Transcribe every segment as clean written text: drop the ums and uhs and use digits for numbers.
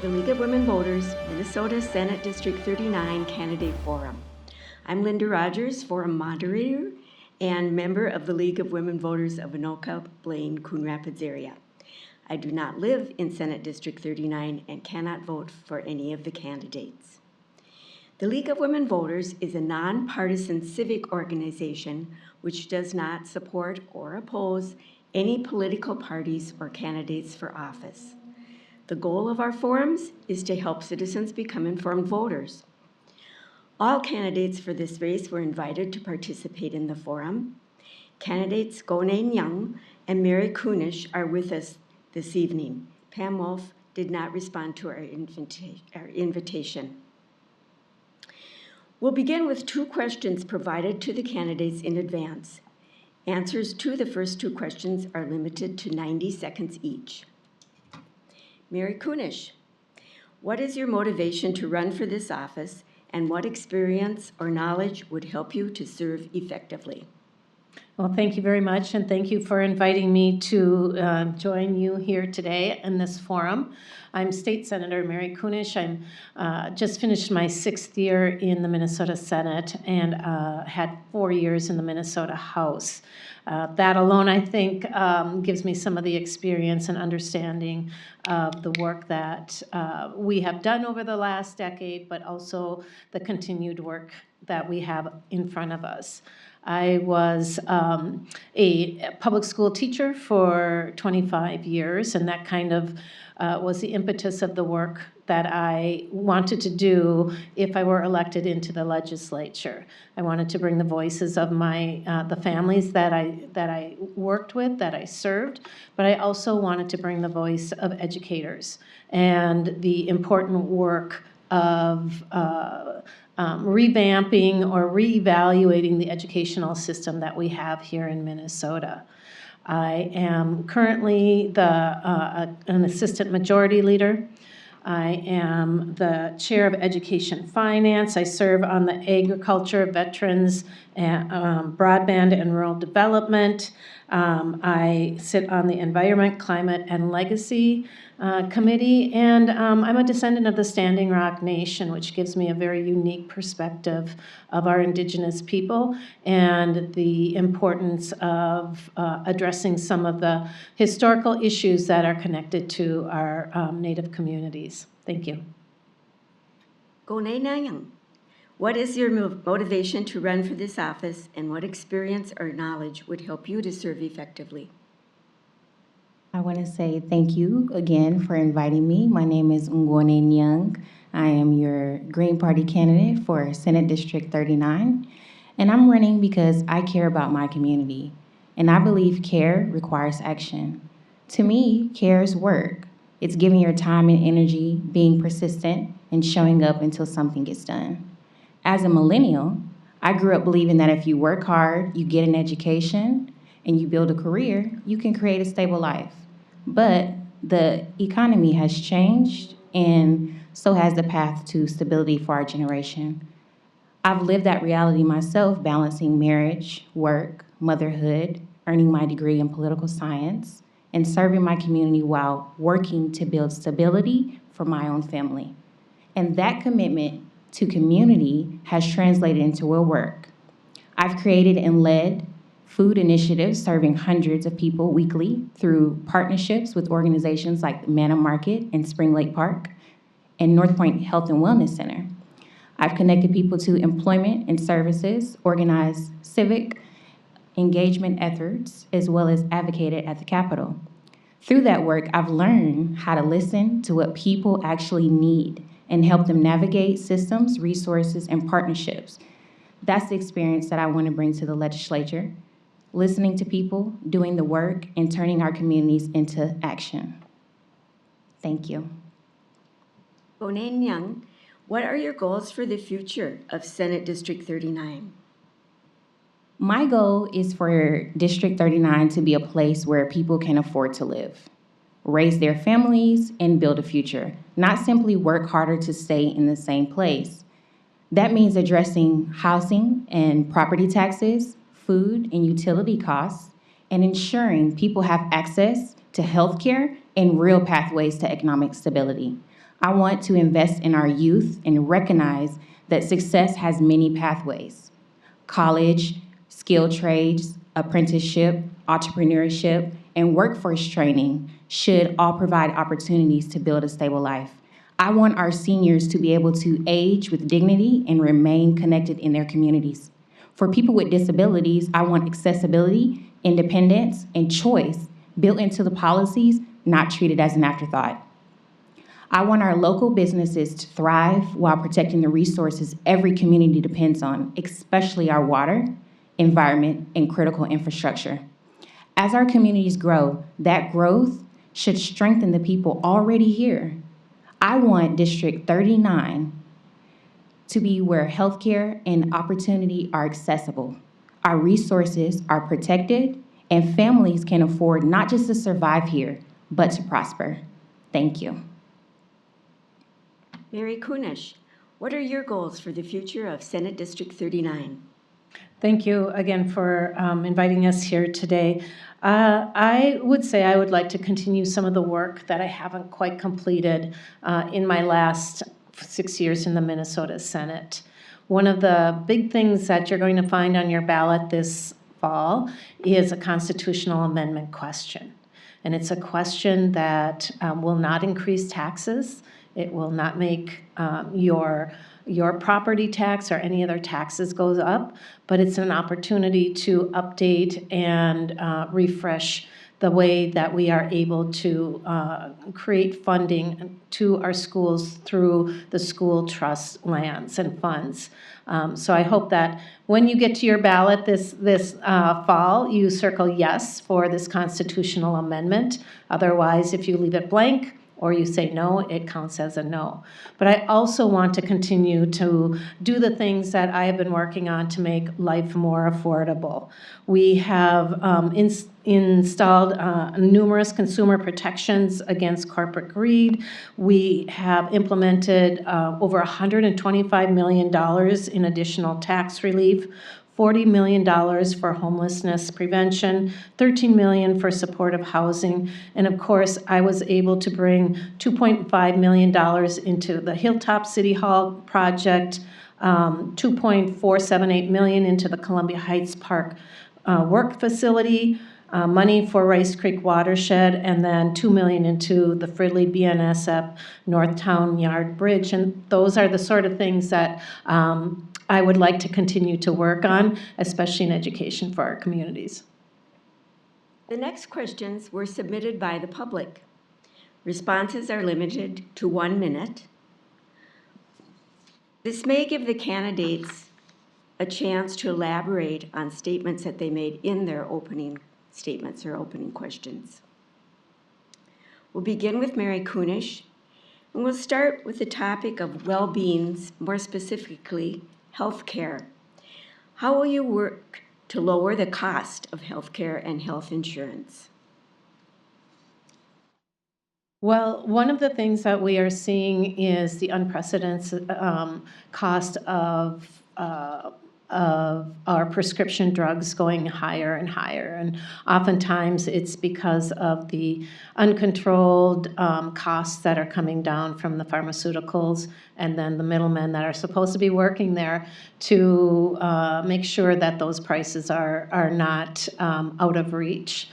to the League of Women Voters, Minnesota Senate District 39 Candidate Forum. I'm Linda Rogers, Forum Moderator and member of the League of Women Voters of Anoka, Blaine, Coon Rapids area. I do not live in Senate District 39 and cannot vote for any of the candidates. The League of Women Voters is a nonpartisan civic organization which does not support or oppose any political parties or candidates for office. The goal of our forums is to help citizens become informed voters. All candidates for this race were invited to participate in the forum. Candidates Gonain Young and Mary Kunish are with us this evening. Pam Wolf did not respond to our invitation. We'll begin with 2 questions provided to the candidates in advance. Answers to the first 2 questions are limited to 90 seconds each. Mary Kunish, what is your motivation to run for this office, and what experience or knowledge would help you to serve effectively? Well, thank you very much, and thank you for inviting me to join you here today in this forum. I'm State Senator Mary Kunish. I'm just finished my 6th year in the Minnesota Senate and had 4 years in the Minnesota House. That alone, I think, gives me some of the experience and understanding of the work that we have done over the last decade, but also the continued work that we have in front of us. I was a public school teacher for 25 years, and that kind of was the impetus of the work that I wanted to do if I were elected into the legislature. I wanted to bring the voices of the families that I worked with, that I served, but I also wanted to bring the voice of educators and the important work of revamping or reevaluating the educational system that we have here in Minnesota. I am currently an assistant majority leader. I am the chair of Education Finance. I serve on the Agriculture, Veterans, and Broadband and Rural Development. I sit on the Environment, Climate, and Legacy Committee, and I'm a descendant of the Standing Rock Nation, which gives me a very unique perspective of our Indigenous people and the importance of addressing some of the historical issues that are connected to our Native communities. Thank you. Gonain Young, what is your motivation to run for this office, and what experience or knowledge would help you to serve effectively? I want to say thank you again for inviting me. My name is Ngonen Young. I am your Green Party candidate for Senate District 39, and I'm running because I care about my community, and I believe care requires action. To me, care is work. It's giving your time and energy, being persistent, and showing up until something gets done. As a millennial, I grew up believing that if you work hard, you get an education, and you build a career, you can create a stable life. But the economy has changed, and so has the path to stability for our generation. I've lived that reality myself, balancing marriage, work, motherhood, earning my degree in political science, and serving my community while working to build stability for my own family. And that commitment to community has translated into real work. I've created and led food initiatives serving hundreds of people weekly through partnerships with organizations like the Manna Market and Spring Lake Park and North Point Health and Wellness Center. I've connected people to employment and services, organized civic engagement efforts, as well as advocated at the Capitol. Through that work, I've learned how to listen to what people actually need and help them navigate systems, resources, and partnerships. That's the experience that I want to bring to the legislature. Listening to people, doing the work, and turning our communities into action. Thank you. Gonain Young, what are your goals for the future of Senate District 39? My goal is for District 39 to be a place where people can afford to live, raise their families, and build a future, not simply work harder to stay in the same place. That means addressing housing and property taxes, food and utility costs, and ensuring people have access to health care and real pathways to economic stability. I want to invest in our youth and recognize that success has many pathways: college, skilled trades, apprenticeship, entrepreneurship, and workforce training should all provide opportunities to build a stable life. I want our seniors to be able to age with dignity and remain connected in their communities. For people with disabilities, I want accessibility, independence, and choice built into the policies, not treated as an afterthought. I want our local businesses to thrive while protecting the resources every community depends on, especially our water, environment, and critical infrastructure. As our communities grow, that growth should strengthen the people already here. I want District 39 to be where healthcare and opportunity are accessible, our resources are protected, and families can afford not just to survive here, but to prosper. Thank you. Mary Kunish, what are your goals for the future of Senate District 39? Thank you again for inviting us here today. I would say I would like to continue some of the work that I haven't quite completed in my last 6 years in the Minnesota Senate. One of the big things that you're going to find on your ballot this fall is a constitutional amendment question. And it's a question that will not increase taxes. It will not make your property tax or any other taxes goes up, but it's an opportunity to update and refresh the way that we are able to create funding to our schools through the school trust lands and funds. So I hope that when you get to your ballot this fall, you circle yes for this constitutional amendment. Otherwise, if you leave it blank, or you say no, it counts as a no. But I also want to continue to do the things that I have been working on to make life more affordable. We have installed numerous consumer protections against corporate greed. We have implemented over $125 million in additional tax relief, $40 million for homelessness prevention, $13 million for supportive housing, and of course, I was able to bring $2.5 million into the Hilltop City Hall project, $2.478 million into the Columbia Heights Park work facility, money for Rice Creek Watershed, and then $2 million into the Fridley BNSF Northtown Yard Bridge. And those are the sort of things that I would like to continue to work on, especially in education for our communities. The next questions were submitted by the public. Responses are limited to 1 minute. This may give the candidates a chance to elaborate on statements that they made in their opening statements or opening questions. We'll begin with Mary Kunish, and we'll start with the topic of well-being, more specifically, health care. How will you work to lower the cost of health care and health insurance? Well, one of the things that we are seeing is the unprecedented cost of our prescription drugs going higher and higher. And oftentimes it's because of the uncontrolled costs that are coming down from the pharmaceuticals and then the middlemen that are supposed to be working there to make sure that those prices are not out of reach.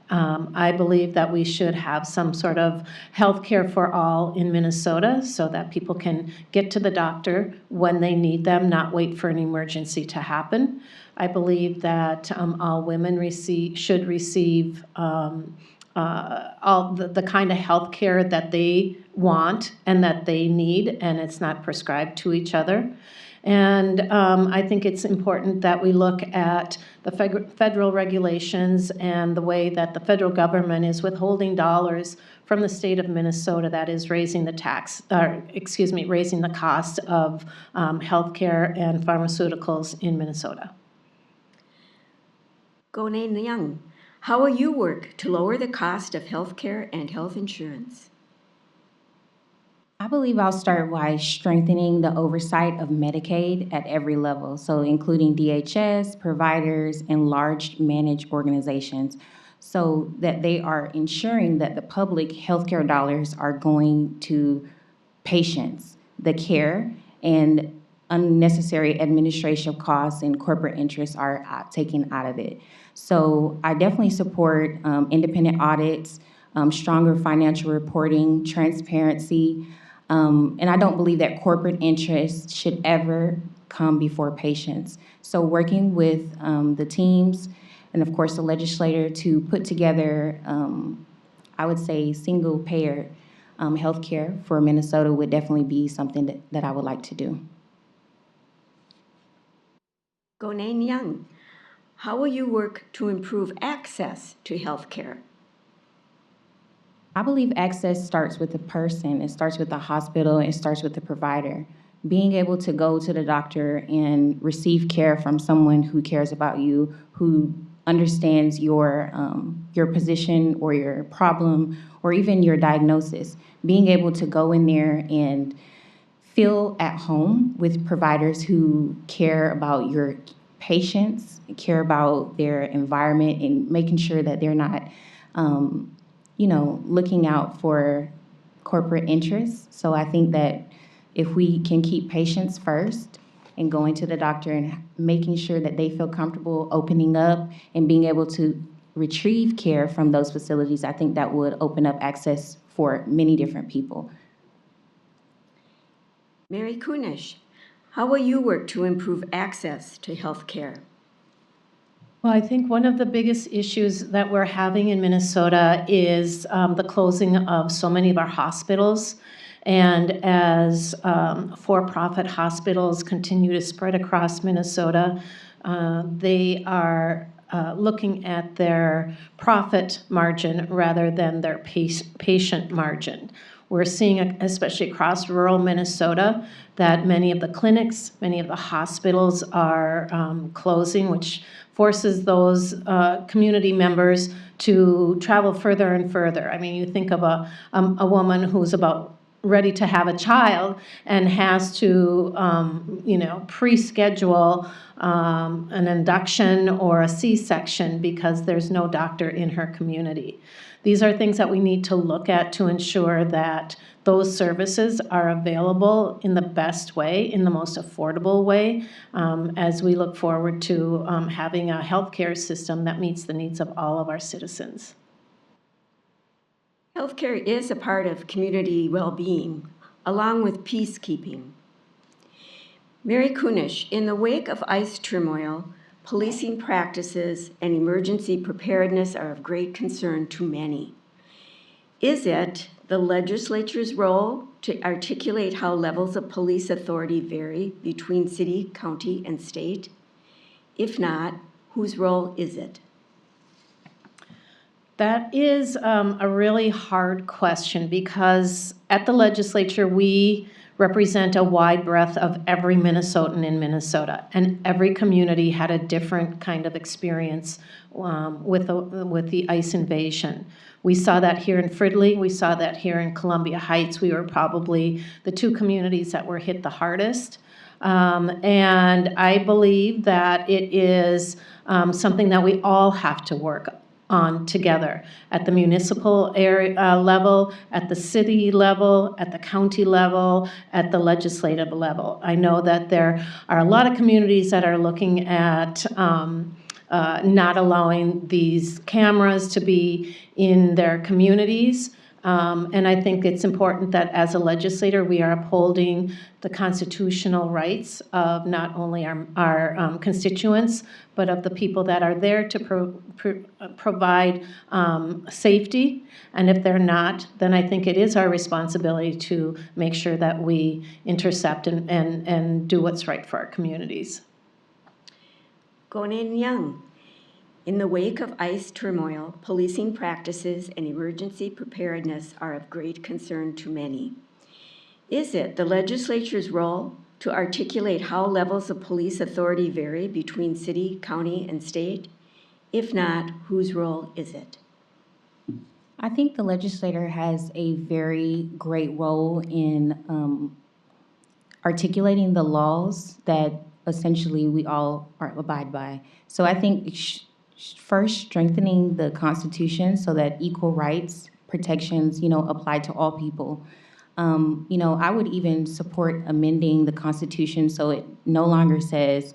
I believe that we should have some sort of health care for all in Minnesota so that people can get to the doctor when they need them, not wait for an emergency to happen. I believe that all women should receive all the kind of health care that they want and that they need, and it's not prescribed to each other. And I think it's important that we look at the federal regulations and the way that the federal government is withholding dollars from the state of Minnesota that is raising the raising the cost of healthcare and pharmaceuticals in Minnesota. Gone Young, how will you work to lower the cost of healthcare and health insurance? I believe I'll start by strengthening the oversight of Medicaid at every level, so including DHS, providers, and large managed organizations, so that they are ensuring that the public healthcare dollars are going to patients, the care, and unnecessary administration costs and corporate interests are taken out of it. So I definitely support independent audits, stronger financial reporting, transparency, and I don't believe that corporate interests should ever come before patients. So working with the teams and of course the legislator to put together, I would say, single payer healthcare for Minnesota would definitely be something that I would like to do. Gonain Young, how will you work to improve access to health care? I believe access starts with the person. It starts with the hospital. It starts with the provider. Being able to go to the doctor and receive care from someone who cares about you, who understands your position or your problem or even your diagnosis. Being able to go in there and feel at home with providers who care about your patients, care about their environment, and making sure that they're not, looking out for corporate interests. So I think that if we can keep patients first and going to the doctor and making sure that they feel comfortable opening up and being able to retrieve care from those facilities, I think that would open up access for many different people. Mary Kunish, how will you work to improve access to health care? Well, I think one of the biggest issues that we're having in Minnesota is the closing of so many of our hospitals. And as for-profit hospitals continue to spread across Minnesota, they are looking at their profit margin rather than their patient margin. We're seeing, especially across rural Minnesota, that many of the clinics, many of the hospitals are closing, which forces those community members to travel further and further. I mean, you think of a woman who's about ready to have a child and has to, pre-schedule an induction or a C-section because there's no doctor in her community. These are things that we need to look at to ensure that those services are available in the best way, in the most affordable way, as we look forward to having a healthcare system that meets the needs of all of our citizens. Healthcare is a part of community well-being, along with peacekeeping. Mary Kunish, in the wake of ICE turmoil, policing practices and emergency preparedness are of great concern to many. Is it the legislature's role to articulate how levels of police authority vary between city, county, and state? If not, whose role is it? That is a really hard question because at the legislature, we represent a wide breadth of every Minnesotan in Minnesota, and every community had a different kind of experience with the ICE invasion. We saw that here in Fridley. We saw that here in Columbia Heights. We were probably the two communities that were hit the hardest. And I believe that it is something that we all have to work on together at the municipal area level, at the city level, at the county level, at the legislative level. I know that there are a lot of communities that are looking at not allowing these cameras to be in their communities. And I think it's important that as a legislator, we are upholding the constitutional rights of not only our constituents, but of the people that are there to provide safety. And if they're not, then I think it is our responsibility to make sure that we intercept and do what's right for our communities. Gonain Young, in the wake of ICE turmoil, policing practices and emergency preparedness are of great concern to many. Is it the legislature's role to articulate how levels of police authority vary between city, county, and state? If not, whose role is it? I think the legislator has a very great role in articulating the laws that essentially we all abide by. So I think first strengthening the Constitution so that equal rights, protections, apply to all people. I would even support amending the Constitution so it no longer says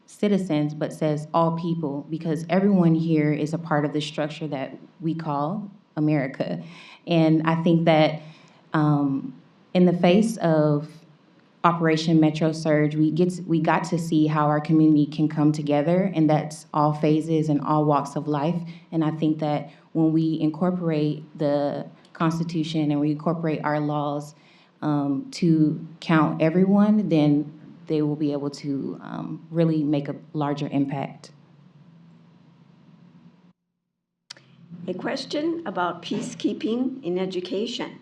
citizens, but says all people, because everyone here is a part of the structure that we call America. And I think that in the face of Operation Metro Surge, we got to see how our community can come together, and that's all phases and all walks of life. And I think that when we incorporate the Constitution and we incorporate our laws to count everyone, then they will be able to really make a larger impact. A question about peacekeeping in education.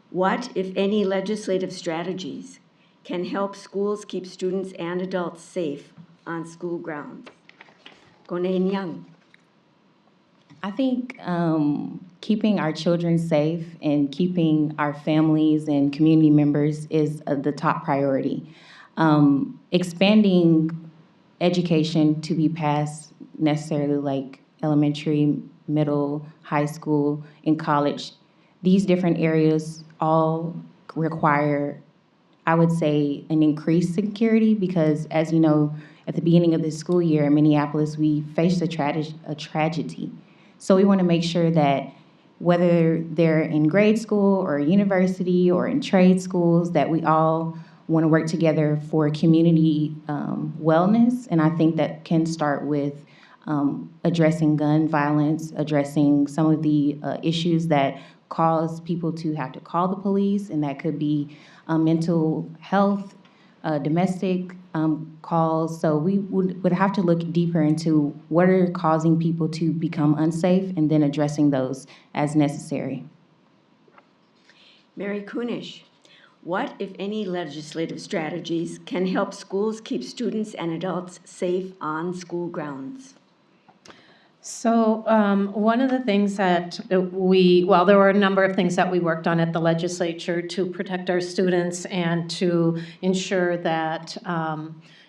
What, if any, legislative strategies can help schools keep students and adults safe on school grounds? Gonain Young. I think keeping our children safe and keeping our families and community members is the top priority. Expanding education to be past necessarily like elementary, middle, high school, and college, these different areas all require, I would say, an increased security because, as you know, at the beginning of this school year in Minneapolis, we faced a tragedy. So we want to make sure that whether they're in grade school or university or in trade schools, that we all want to work together for community wellness. And I think that can start with addressing gun violence, addressing some of the issues that cause people to have to call the police, and that could be mental health, domestic calls. So we would have to look deeper into what are causing people to become unsafe and then addressing those as necessary. Mary Kunish. What, if any, legislative strategies can help schools keep students and adults safe on school grounds? So one of the things that there were a number of things that we worked on at the legislature to protect our students and to ensure that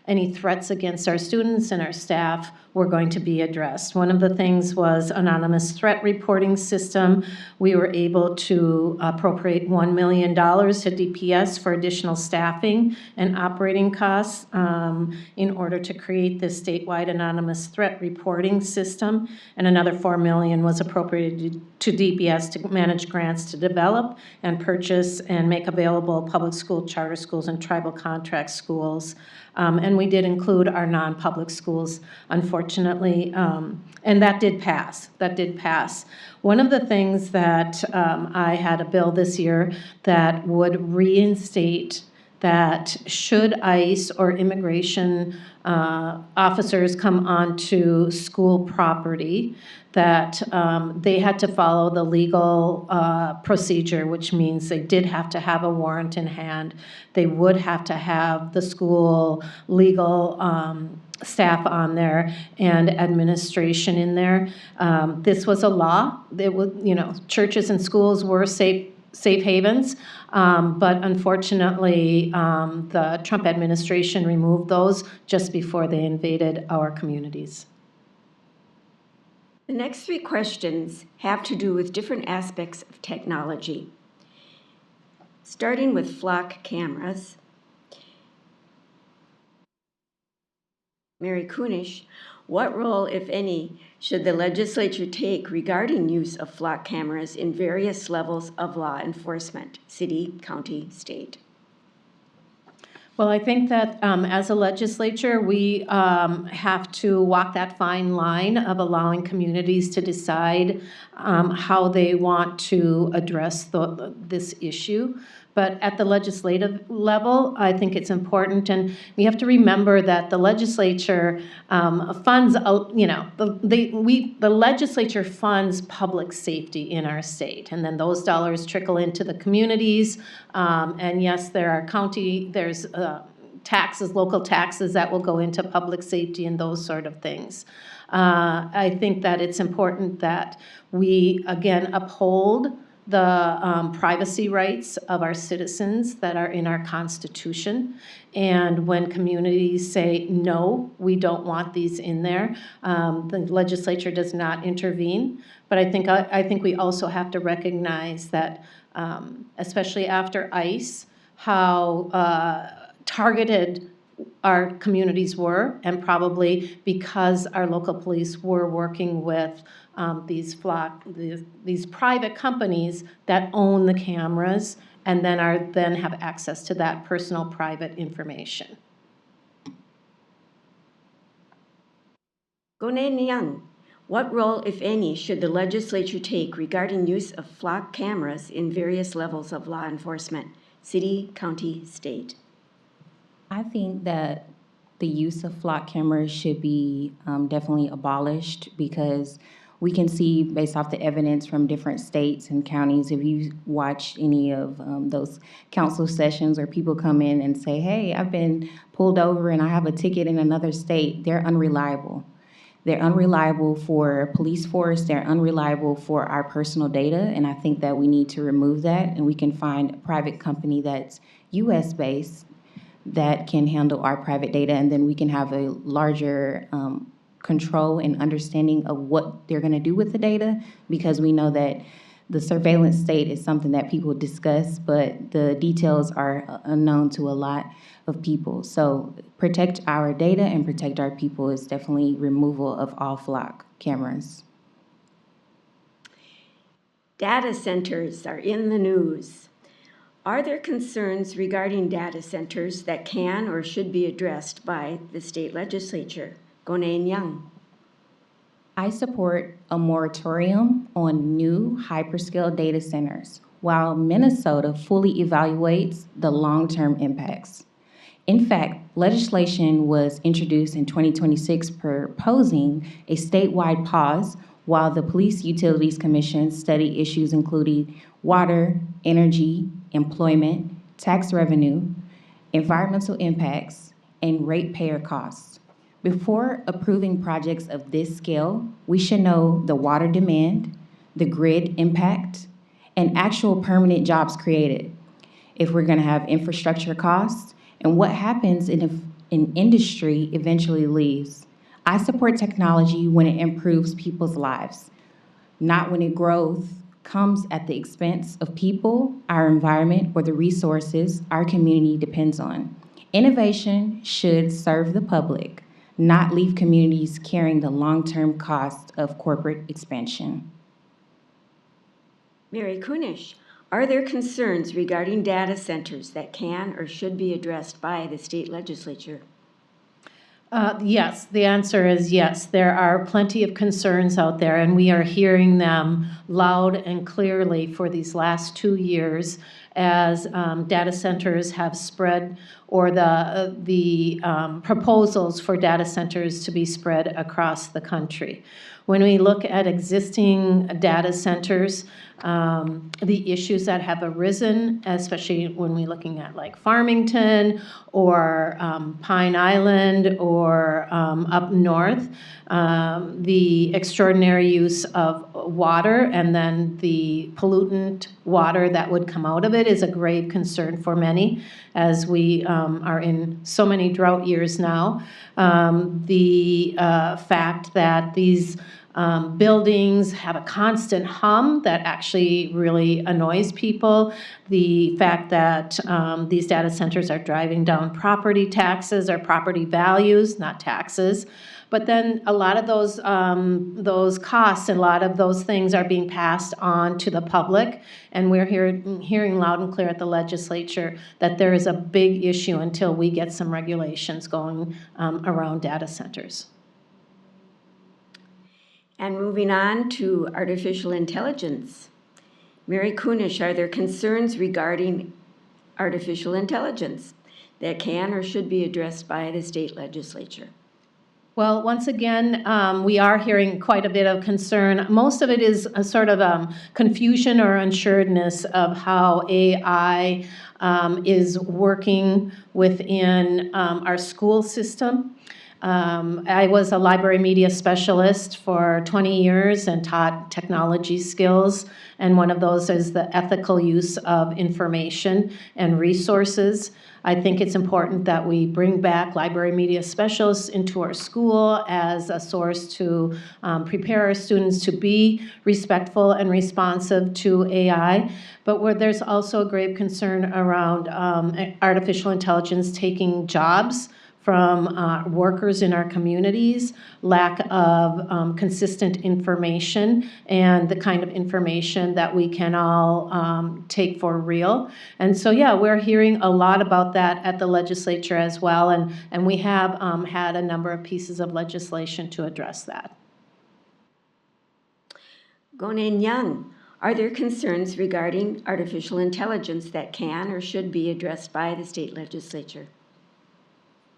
any threats against our students and our staff were going to be addressed. One of the things was anonymous threat reporting system. We were able to appropriate $1 million to DPS for additional staffing and operating costs in order to create this statewide anonymous threat reporting system. And another $4 million was appropriated to DPS to manage grants to develop and purchase and make available public school, charter schools, and tribal contract schools. And we did include our non-public schools, unfortunately, and that did pass. That did pass. One of the things that I had a bill this year that would reinstate that should ICE or immigration officers come onto school property, that they had to follow the legal procedure, which means they did have to have a warrant in hand. They would have to have the school legal staff on there and administration in there. This was a law. It was, churches and schools were safe havens, but unfortunately, the Trump administration removed those just before they invaded our communities. The next three questions have to do with different aspects of technology. Starting with flock cameras. Mary Kunish, what role, if any, should the legislature take regarding use of flock cameras in various levels of law enforcement, city, county, state? Well, I think that as a legislature, we have to walk that fine line of allowing communities to decide how they want to address this issue. But at the legislative level, I think it's important, and we have to remember that the legislature funds, the legislature funds public safety in our state, and then those dollars trickle into the communities. And yes, there's taxes, local taxes that will go into public safety and those sort of things. I think that it's important that we, again, uphold the privacy rights of our citizens that are in our Constitution. And when communities say, no, we don't want these in there, the legislature does not intervene. But I think we also have to recognize that, especially after ICE, how targeted our communities were, and probably because our local police were working with these private companies that own the cameras and then have access to that personal private information. Gonen Young, what role, if any, should the legislature take regarding use of flock cameras in various levels of law enforcement, city, county, state? I think that the use of flock cameras should be definitely abolished because we can see based off the evidence from different states and counties, if you watch any of those council sessions where people come in and say, hey, I've been pulled over and I have a ticket in another state, they're unreliable. They're unreliable for police force, they're unreliable for our personal data, and I think that we need to remove that, and we can find a private company that's US-based that can handle our private data, and then we can have a larger control and understanding of what they're going to do with the data, because we know that the surveillance state is something that people discuss, but the details are unknown to a lot of people. So protect our data and protect our people is definitely removal of all flock cameras. Data centers are in the news. Are there concerns regarding data centers that can or should be addressed by the state legislature? Gonen Young. I support a moratorium on new hyperscale data centers while Minnesota fully evaluates the long-term impacts. In fact, legislation was introduced in 2026 proposing a statewide pause while the Police Utilities Commission studied issues including water, energy, employment, tax revenue, environmental impacts, and ratepayer costs. Before approving projects of this scale, we should know the water demand, the grid impact, and actual permanent jobs created. If we're going to have infrastructure costs, and what happens if an industry eventually leaves. I support technology when it improves people's lives, not when growth comes at the expense of people, our environment, or the resources our community depends on. Innovation should serve the public, not leave communities carrying the long-term cost of corporate expansion. Mary Kunish, are there concerns regarding data centers that can or should be addressed by the state legislature? Yes, the answer is yes. There are plenty of concerns out there, and we are hearing them loud and clearly for these last 2 years as data centers have spread, or the proposals for data centers to be spread across the country. When we look at existing data centers, the issues that have arisen, especially when we're looking at like Farmington or Pine Island or up north, the extraordinary use of water and then the pollutant water that would come out of it is a grave concern for many, as we are in so many drought years now. The fact that these buildings have a constant hum that actually really annoys people. The fact that these data centers are driving down property taxes or property values, not taxes. But then a lot of those costs and a lot of those things are being passed on to the public. And we're hearing loud and clear at the legislature that there is a big issue until we get some regulations going around data centers. And moving on to artificial intelligence. Mary Kunish, are there concerns regarding artificial intelligence that can or should be addressed by the state legislature? Well, once again, we are hearing quite a bit of concern. Most of it is a sort of confusion or unsureness of how AI is working within our school system. I was a library media specialist for 20 years and taught technology skills, and one of those is the ethical use of information and resources. I think it's important that we bring back library media specialists into our school as a source to prepare our students to be respectful and responsive to AI, but where there's also a grave concern around artificial intelligence taking jobs from workers in our communities, lack of consistent information, and the kind of information that we can all take for real. And so, yeah, we're hearing a lot about that at the legislature as well, and we have had a number of pieces of legislation to address that. Gonen Young, are there concerns regarding artificial intelligence that can or should be addressed by the state legislature?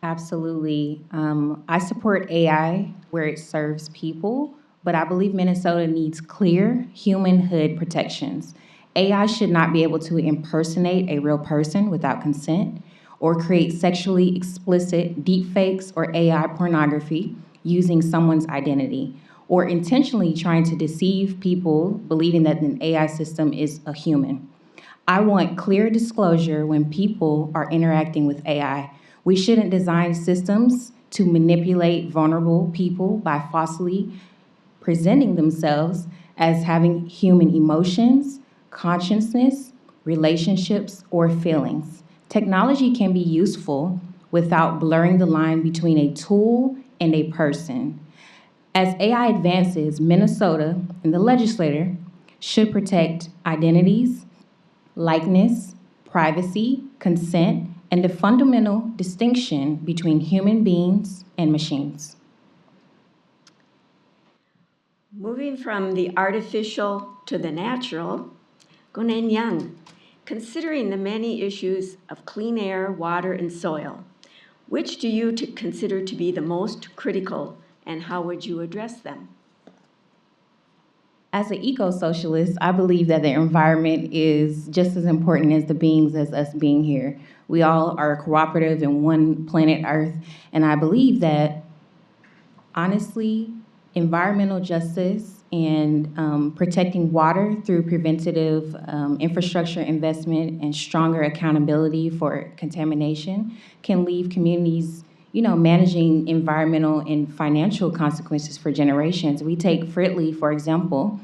Absolutely. I support AI where it serves people, but I believe Minnesota needs clear humanhood protections. AI should not be able to impersonate a real person without consent or create sexually explicit deepfakes or AI pornography using someone's identity or intentionally trying to deceive people believing that an AI system is a human. I want clear disclosure when people are interacting with AI. We shouldn't design systems to manipulate vulnerable people by falsely presenting themselves as having human emotions, consciousness, relationships, or feelings. Technology can be useful without blurring the line between a tool and a person. As AI advances, Minnesota and the legislature should protect identities, likeness, privacy, consent, and the fundamental distinction between human beings and machines. Moving from the artificial to the natural, Gonen Young, considering the many issues of clean air, water, and soil, which do you consider to be the most critical, and how would you address them? As an eco-socialist, I believe that the environment is just as important as the beings as us being here. We all are cooperative in one planet Earth, and I believe that, honestly, environmental justice and protecting water through preventative infrastructure investment and stronger accountability for contamination can leave communities, managing environmental and financial consequences for generations. We take Fridley, for example.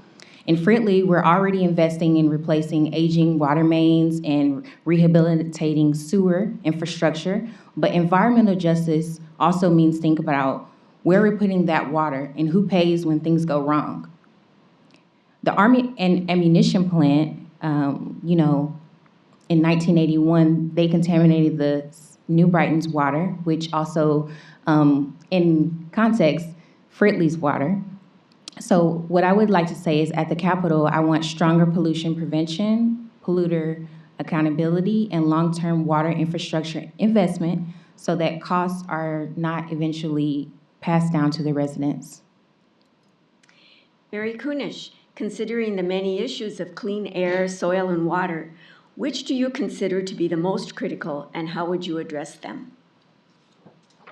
In Fridley, we're already investing in replacing aging water mains and rehabilitating sewer infrastructure, but environmental justice also means think about where we're putting that water and who pays when things go wrong. The Army and Ammunition Plant, in 1981, they contaminated the New Brighton's water, which also, in context, Fridley's water. So what I would like to say is at the Capitol, I want stronger pollution prevention, polluter accountability, and long-term water infrastructure investment so that costs are not eventually passed down to the residents. Mary Kunish, considering the many issues of clean air, soil, and water, which do you consider to be the most critical, and how would you address them?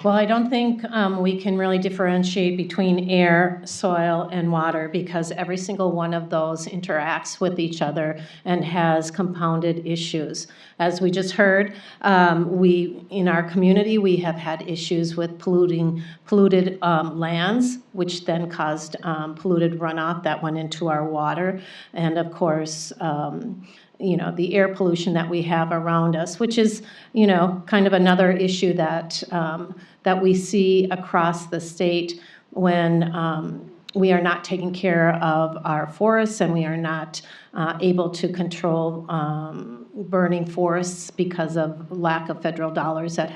Well, I don't think we can really differentiate between air, soil, and water because every single one of those interacts with each other and has compounded issues. As we just heard, in our community, we have had issues with polluted lands, which then caused polluted runoff that went into our water. And of course, the air pollution that we have around us, which is, kind of another issue that we see across the state when we are not taking care of our forests and we are not able to control burning forests because of lack of federal dollars that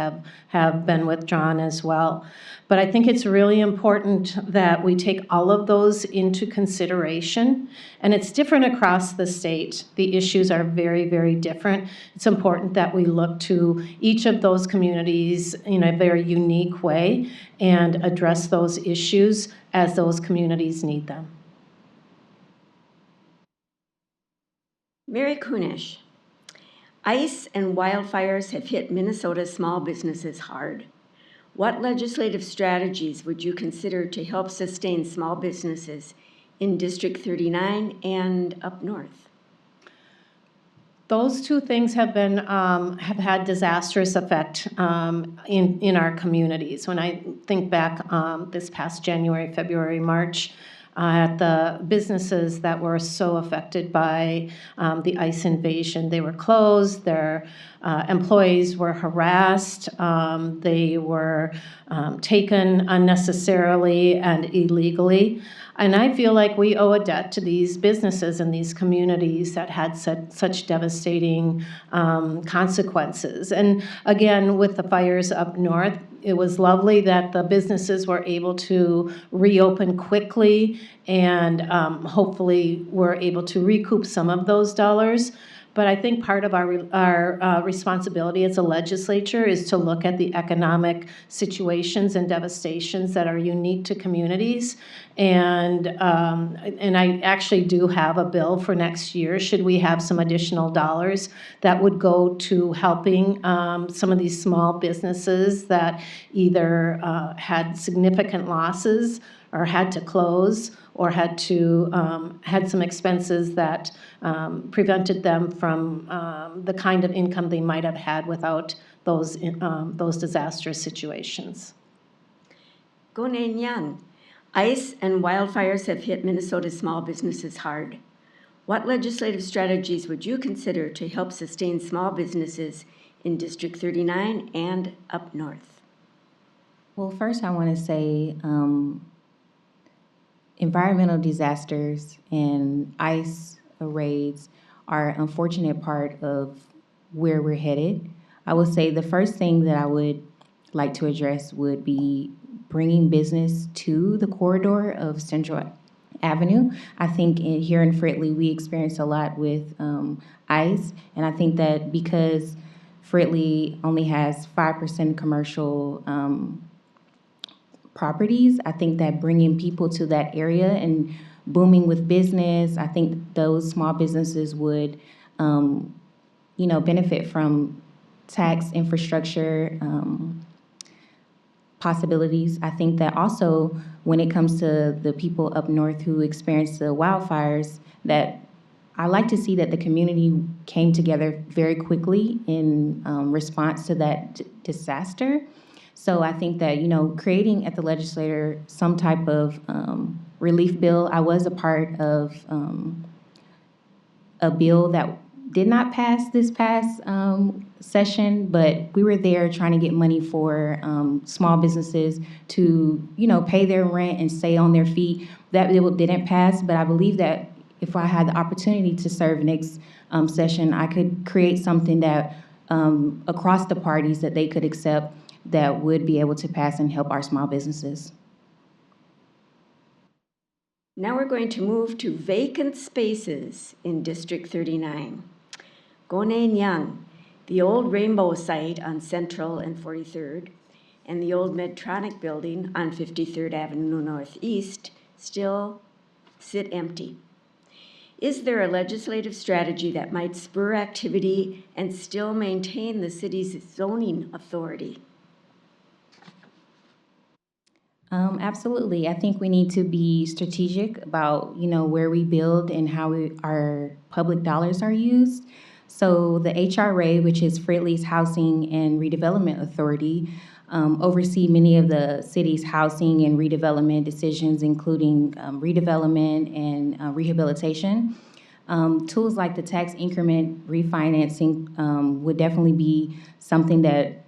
have been withdrawn as well. But I think it's really important that we take all of those into consideration. And it's different across the state. The issues are very, very different. It's important that we look to each of those communities in a very unique way and address those issues as those communities need them. Mary Kunish, ice and wildfires have hit Minnesota's small businesses hard. What legislative strategies would you consider to help sustain small businesses in District 39 and up north? Those two things have had disastrous effect in our communities. When I think back this past January, February, March, at the businesses that were so affected by the ICE invasion, they were closed. Their employees were harassed. They were taken unnecessarily and illegally. And I feel like we owe a debt to these businesses and these communities that had such devastating consequences. And again, with the fires up north, it was lovely that the businesses were able to reopen quickly and hopefully were able to recoup some of those dollars. But I think part of our responsibility as a legislature is to look at the economic situations and devastations that are unique to communities. And I actually do have a bill for next year, should we have some additional dollars that would go to helping some of these small businesses that either had significant losses or had to close or had some expenses that prevented them from the kind of income they might have had without those disastrous situations. Gonen Young, ice and wildfires have hit Minnesota's small businesses hard. What legislative strategies would you consider to help sustain small businesses in District 39 and up north? Well, first I want to say environmental disasters and ice raids are an unfortunate part of where we're headed. I would say the first thing that I would like to address would be bringing business to the corridor of Central Avenue. I think here in Fridley, we experience a lot with ICE, and I think that because Fridley only has 5% commercial properties, I think that bringing people to that area and booming with business, I think those small businesses would, benefit from tax infrastructure possibilities. I think that also when it comes to the people up north who experienced the wildfires, that I like to see that the community came together very quickly in response to that disaster. So I think that, creating at the legislature some type of relief bill. I was a part of a bill that did not pass this past session, but we were there trying to get money for small businesses to, pay their rent and stay on their feet. That bill didn't pass, but I believe that if I had the opportunity to serve next session, I could create something that across the parties that they could accept that would be able to pass and help our small businesses. Now we're going to move to vacant spaces in District 39. Gonen Young, the old Rainbow site on Central and 43rd, and the old Medtronic building on 53rd Avenue Northeast still sit empty. Is there a legislative strategy that might spur activity and still maintain the city's zoning authority? Absolutely. I think we need to be strategic about, where we build and how our public dollars are used. So the HRA, which is Fridley's Housing and Redevelopment Authority, oversee many of the city's housing and redevelopment decisions, including redevelopment and rehabilitation. Tools like the tax increment refinancing would definitely be something that,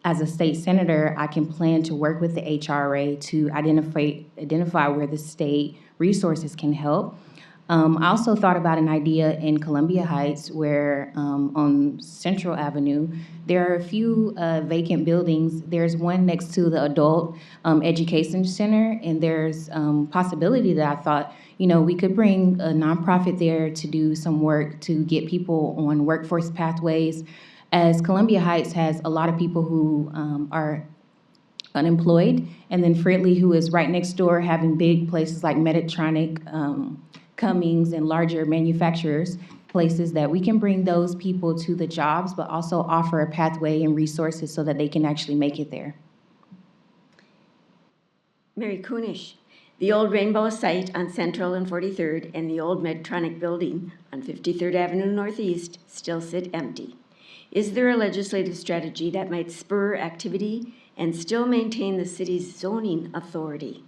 as a state senator, I can plan to work with the HRA to identify where the state resources can help. I also thought about an idea in Columbia Heights where on Central Avenue, there are a few vacant buildings. There's one next to the Adult Education Center, and there's possibility that I thought, we could bring a nonprofit there to do some work to get people on workforce pathways, as Columbia Heights has a lot of people who are unemployed, and then Fridley, who is right next door, having big places like Medtronic, Cummings, and larger manufacturers, places that we can bring those people to the jobs, but also offer a pathway and resources so that they can actually make it there. Mary Kunish, the old Rainbow site on Central and 43rd and the old Medtronic building on 53rd Avenue Northeast still sit empty. Is there a legislative strategy that might spur activity and still maintain the city's zoning authority?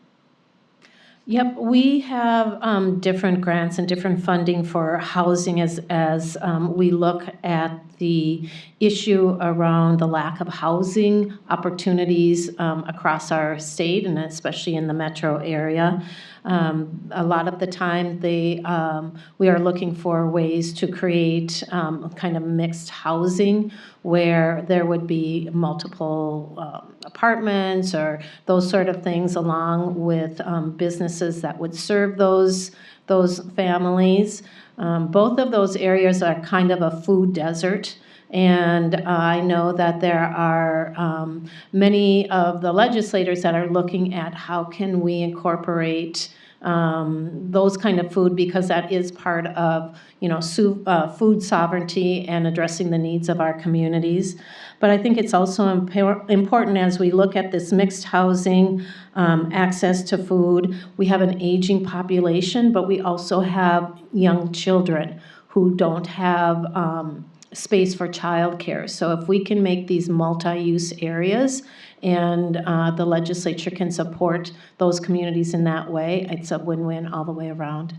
Yep, we have different grants and different funding for housing as we look at the issue around the lack of housing opportunities across our state and especially in the metro area. A lot of the time we are looking for ways to create kind of mixed housing where there would be multiple apartments or those sort of things along with businesses that would serve those families. Both of those areas are kind of a food desert. And I know that there are many of the legislators that are looking at how can we incorporate those kind of food, because that is part of, food sovereignty and addressing the needs of our communities. But I think it's also important as we look at this mixed housing, access to food. We have an aging population, but we also have young children who don't have space for childcare. So if we can make these multi-use areas and the legislature can support those communities in that way, it's a win-win all the way around.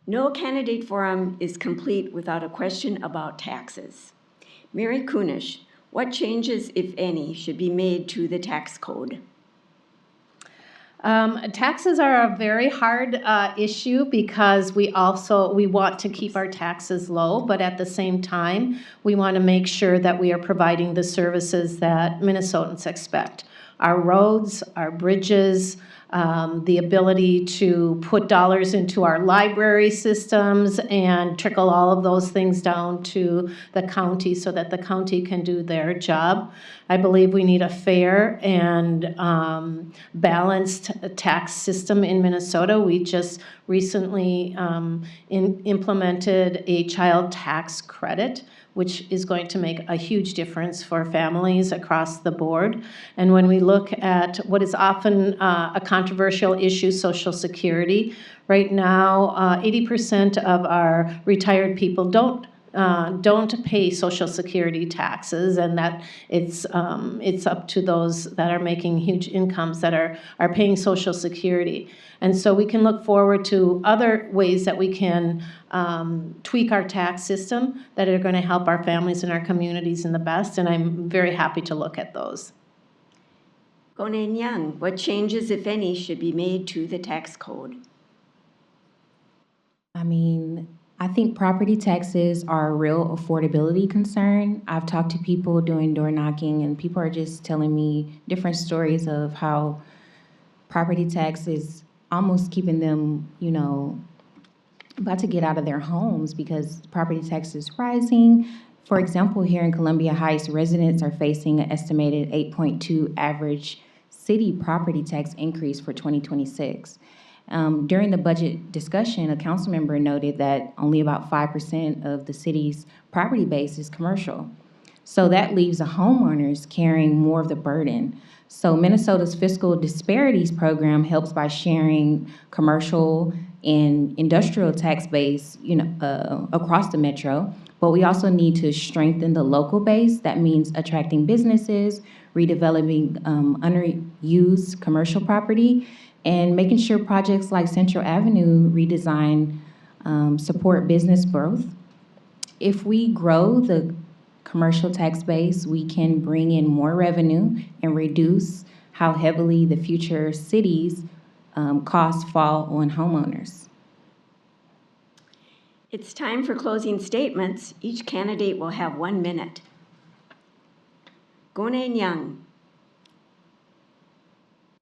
No candidate forum is complete without a question about taxes. Mary Kunish, what changes, if any, should be made to the tax code? Taxes are a very hard issue because we want to keep our taxes low, but at the same time, we want to make sure that we are providing the services that Minnesotans expect. Our roads, our bridges, the ability to put dollars into our library systems and trickle all of those things down to the county so that the county can do their job. I believe we need a fair and balanced tax system in Minnesota. We just recently implemented a child tax credit, which is going to make a huge difference for families across the board. And when we look at what is often a controversial issue, Social Security, right now 80% of our retired people don't pay Social Security taxes, and that it's up to those that are making huge incomes that are paying Social Security. And so we can look forward to other ways that we can tweak our tax system that are going to help our families and our communities in the best, and I'm very happy to look at those. Gonen Young, what changes, if any, should be made to the tax code? I think property taxes are a real affordability concern. I've talked to people doing door knocking, and people are just telling me different stories of how property tax is almost keeping them, about to get out of their homes because property tax is rising. For example, here in Columbia Heights, residents are facing an estimated 8.2 average city property tax increase for 2026. During the budget discussion, a council member noted that only about 5% of the city's property base is commercial. So that leaves the homeowners carrying more of the burden. So Minnesota's fiscal disparities program helps by sharing commercial and industrial tax base, across the metro. But we also need to strengthen the local base. That means attracting businesses, redeveloping underused commercial property, and making sure projects like Central Avenue redesign support business growth. If we grow the commercial tax base, we can bring in more revenue and reduce how heavily the future cities' costs fall on homeowners. It's time for closing statements. Each candidate will have 1 minute. Gonen Young.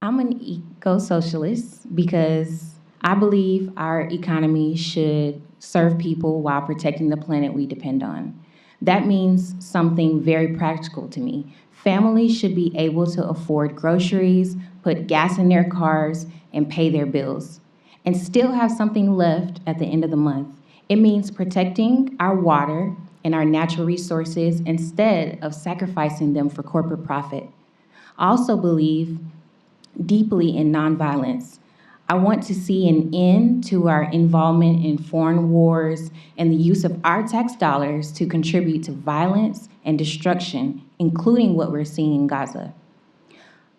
I'm an eco-socialist because I believe our economy should serve people while protecting the planet we depend on. That means something very practical to me. Families should be able to afford groceries, put gas in their cars, and pay their bills, and still have something left at the end of the month. It means protecting our water and our natural resources instead of sacrificing them for corporate profit. I also believe deeply in nonviolence. I want to see an end to our involvement in foreign wars and the use of our tax dollars to contribute to violence and destruction, including what we're seeing in Gaza.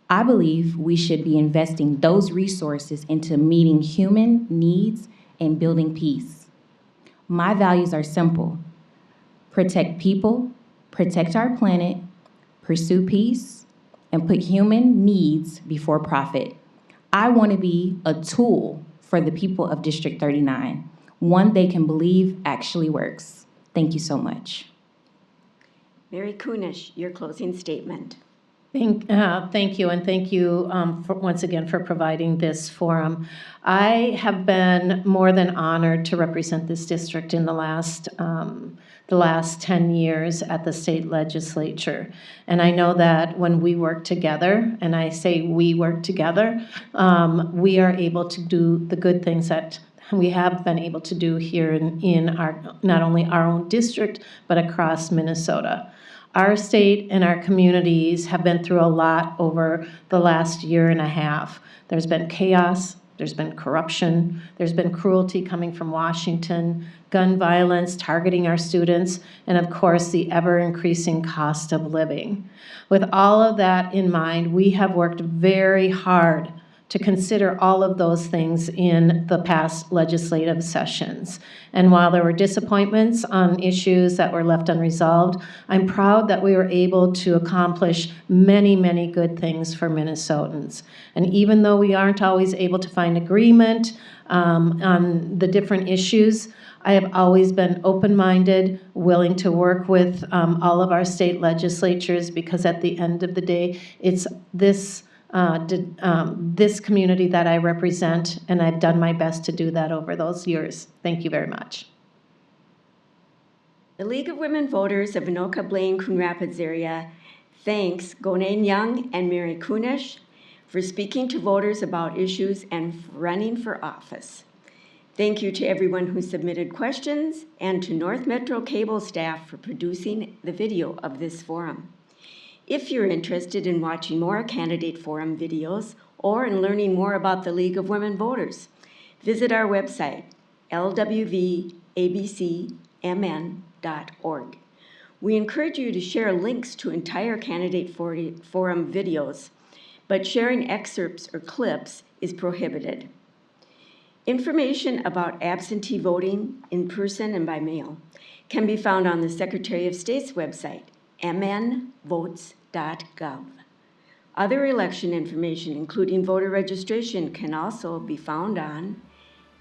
I believe we should be investing those resources into meeting human needs and building peace. My values are simple: protect people, protect our planet, pursue peace, and put human needs before profit. I want to be a tool for the people of District 39, one they can believe actually works. Thank you so much. Mary Kunish, your closing statement. Thank you, and thank you once again for providing this forum. I have been more than honored to represent this district in the last 10 years at the state legislature. And I know that when we work together, and I say we work together, we are able to do the good things that we have been able to do here in our, not only our own district, but across Minnesota. Our state and our communities have been through a lot over the last year and a half. There's been chaos, there's been corruption, there's been cruelty coming from Washington, gun violence targeting our students, and of course, the ever-increasing cost of living. With all of that in mind, we have worked very hard to consider all of those things in the past legislative sessions. And while there were disappointments on issues that were left unresolved, I'm proud that we were able to accomplish many, many good things for Minnesotans. And even though we aren't always able to find agreement on the different issues, I have always been open-minded, willing to work with all of our state legislatures, because at the end of the day, it's this community that I represent, and I've done my best to do that over those years. Thank you very much. The League of Women Voters of Anoka, Blaine, Coon Rapids area thanks Gonen Young and Mary Kunish for speaking to voters about issues and running for office. Thank you to everyone who submitted questions, and to North Metro Cable staff for producing the video of this forum. If you're interested in watching more candidate forum videos or in learning more about the League of Women Voters, visit our website, lwvabcmn.org. We encourage you to share links to entire candidate forum videos, but sharing excerpts or clips is prohibited. Information about absentee voting in person and by mail can be found on the Secretary of State's website, mnvotes.gov. Other election information, including voter registration, can also be found on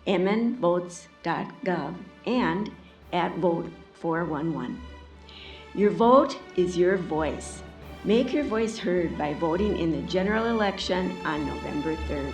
mnvotes.gov and at Vote411. Your vote is your voice. Make your voice heard by voting in the general election on November 3rd.